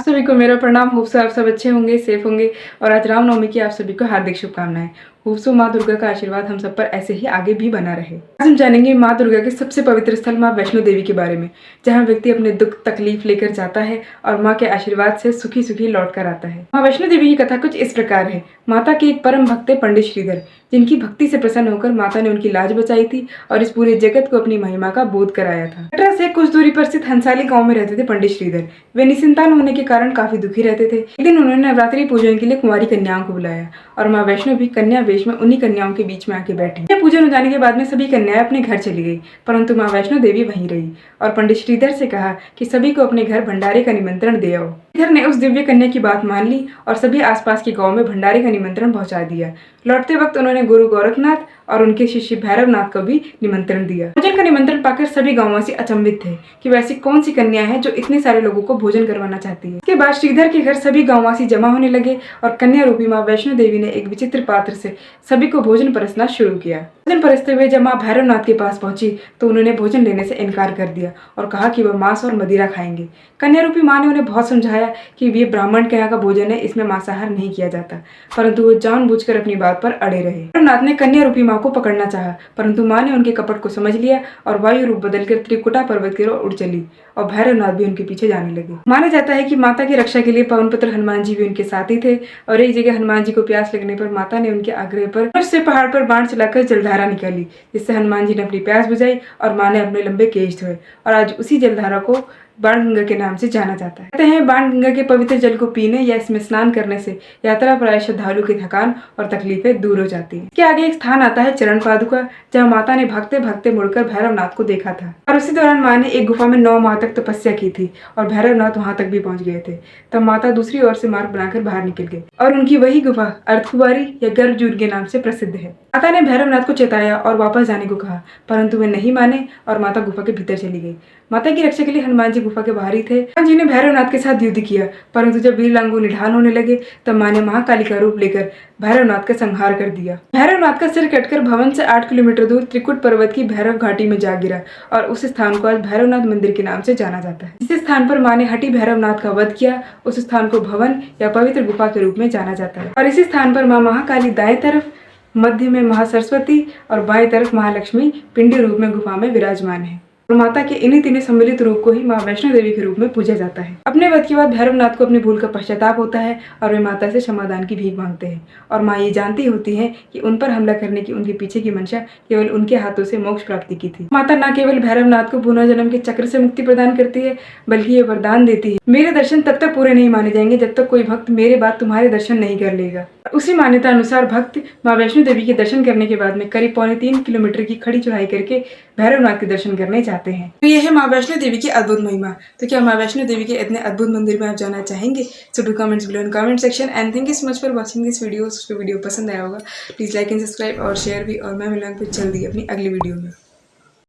सभी को मेरा प्रणाम। होप सो आप सब अच्छे होंगे, सेफ होंगे। और आज रामनवमी की आप सभी को हार्दिक शुभकामनाएं। होप सो माँ दुर्गा का आशीर्वाद हम सब पर ऐसे ही आगे भी बना रहे। आज हम जानेंगे माँ दुर्गा के सबसे पवित्र स्थल माँ वैष्णो देवी के बारे में, जहाँ व्यक्ति अपने दुख तकलीफ लेकर जाता है और माँ के आशीर्वाद से सुखी सुखी लौट कर आता है। माँ वैष्णो देवी की कथा कुछ इस प्रकार है। माता के एक परम भक्त थे पंडित श्रीधर, जिनकी भक्ति से प्रसन्न होकर माता ने उनकी लाज बचाई थी और इस पूरे जगत को अपनी महिमा का बोध कराया था। कटरा से कुछ दूरी पर स्थित हंसाली गांव में रहते थे पंडित श्रीधर। वे निसंतान होने के कारण काफी दुखी रहते थे। एक दिन उन्होंने नवरात्रि पूजन के लिए कुंवारी कन्याओं को बुलाया और माँ वैष्णो भी कन्या वेश में उन्हीं कन्याओं के बीच में आके बैठी। पूजन हो जाने के बाद में सभी कन्याएं अपने घर चली गई, परंतु माँ वैष्णो देवी वहीं रही और पंडित श्रीधर से कहा कि सभी को अपने घर भंडारे का निमंत्रण दे आओ। श्रीधर ने उस दिव्य कन्या की बात मान ली और सभी आसपास के गांव में भंडारे का निमंत्रण पहुंचा दिया। लौटते वक्त उन्होंने गुरु गोरखनाथ और उनके शिष्य भैरवनाथ को भी निमंत्रण दिया। भोजन का निमंत्रण पाकर सभी गांववासी अचंभित थे कि वैसी कौन सी कन्या है जो इतने सारे लोगों को भोजन करवाना चाहती है। इसके बाद श्रीधर के घर सभी गांववासी जमा होने लगे और कन्या रूपी माँ वैष्णो देवी ने एक विचित्र पात्र से सभी को भोजन परसना शुरू किया। भोजन परसते हुए जब माँ भैरवनाथ के पास पहुंची तो उन्होंने भोजन लेने से इनकार कर दिया और कहा कि वह मांस और मदिरा खाएंगे। कन्या रूपी माँ ने उन्हें बहुत समझाया कि ये ब्राह्मण के यहाँ का भोजन है, इसमें मांसाहार नहीं किया जाता, परंतु वो जानबूझकर अपनी बात पर अड़े रहे। भैरवनाथ ने कन्या रूपी माँ को पकड़ना चाहा, परंतु माँ ने उनके कपट को समझ लिया और वायु रूप बदलकर त्रिकुटा पर्वत की ओर उड़ चली और भैरवनाथ भी उनके पीछे जाने लगे। माना जाता है कि माता की रक्षा के लिए पवन पुत्र हनुमान जी भी उनके साथ ही थे और एक जगह हनुमान जी को प्यास लगने पर माता ने उनके आग्रह पर से पहाड़ पर बाण चलाकर जलधारा निकाली, जिससे हनुमान जी ने अपनी प्यास बुझाई और माँ ने अपने लंबे केश धोए और आज उसी जलधारा को बाण गंगा के नाम से जाना जाता है। कहते हैं बाण गंगा के पवित्र जल को पीने या इसमें स्नान करने से यात्रा पर आए श्रद्धालु की थकान और तकलीफें दूर हो जाती है। इसके आगे एक स्थान आता है चरण पादुका, जहाँ माता ने भागते भागते मुड़कर भैरवनाथ को देखा था और उसी दौरान माँ ने एक गुफा में 9 माह तक तपस्या की थी और भैरवनाथ वहां तक भी पहुंच गए थे। तब माता दूसरी ओर से मार्ग बनाकर बाहर निकल गए और उनकी वही गुफा अर्धकुंवारी या गर्भजूर के नाम से प्रसिद्ध है। माता ने भैरवनाथ को चेताया और वापस जाने को कहा, परंतु वे नहीं माने और माता गुफा के भीतर चली गई। माता की रक्षा के लिए हनुमान जी गुफा के बाहर ही थे। हनुमान जी ने भैरवनाथ के साथ युद्ध किया, परंतु जब वीर लांगू निढाल होने लगे तब माँ ने महाकाली का रूप लेकर भैरवनाथ का संहार कर दिया। भैरवनाथ का सिर कटकर भवन से 8 किलोमीटर दूर त्रिकुट पर्वत की भैरव घाटी में जा गिरा और उस स्थान को आज भैरवनाथ मंदिर के नाम से जाना जाता है। इस स्थान पर माँ ने हटी भैरवनाथ का वध किया। उस स्थान को भवन या पवित्र गुफा के रूप में जाना जाता है और इसी स्थान पर माँ महाकाली दाएं तरफ, मध्य में महासरस्वती और बाएं तरफ महालक्ष्मी पिंडी रूप में गुफा में विराजमान है। और माता के इन्हीं तीनों सम्मिलित रूप को ही माँ वैष्णो देवी के रूप में पूजा जाता है। अपने वध के बाद भैरवनाथ को अपनी भूल का पश्चाताप होता है और वे माता से क्षमादान की भीख मांगते हैं और माँ ये जानती होती है कि उन पर हमला करने की उनके पीछे की मंशा केवल उनके हाथों से मोक्ष प्राप्ति की थी। माता न केवल भैरवनाथ को पुनर्जन्म के चक्र से मुक्ति प्रदान करती है, बल्कि ये वरदान देती है, मेरे दर्शन तब तक पूरे नहीं माने जाएंगे जब तक कोई भक्त मेरे बाद तुम्हारे दर्शन नहीं कर लेगा। उसी मान्यता अनुसार भक्त माँ वैष्णो देवी के दर्शन करने के बाद में करीब 3.25 किलोमीटर की खड़ी चढ़ाई करके भैरवनाथ के दर्शन करने जाते हैं। तो यह है माँ वैष्णो देवी की अद्भुत महिमा। तो क्या माँ वैष्णो देवी के इतने अद्भुत मंदिर में आप जाना चाहेंगे? So do comments below in comment section and thank you so much for watching this video. Video पसंद आया होगा प्लीज लाइक एंड सब्सक्राइब और शेयर भी, और मैं मिलूंगा जल्दी अपनी अगली वीडियो में।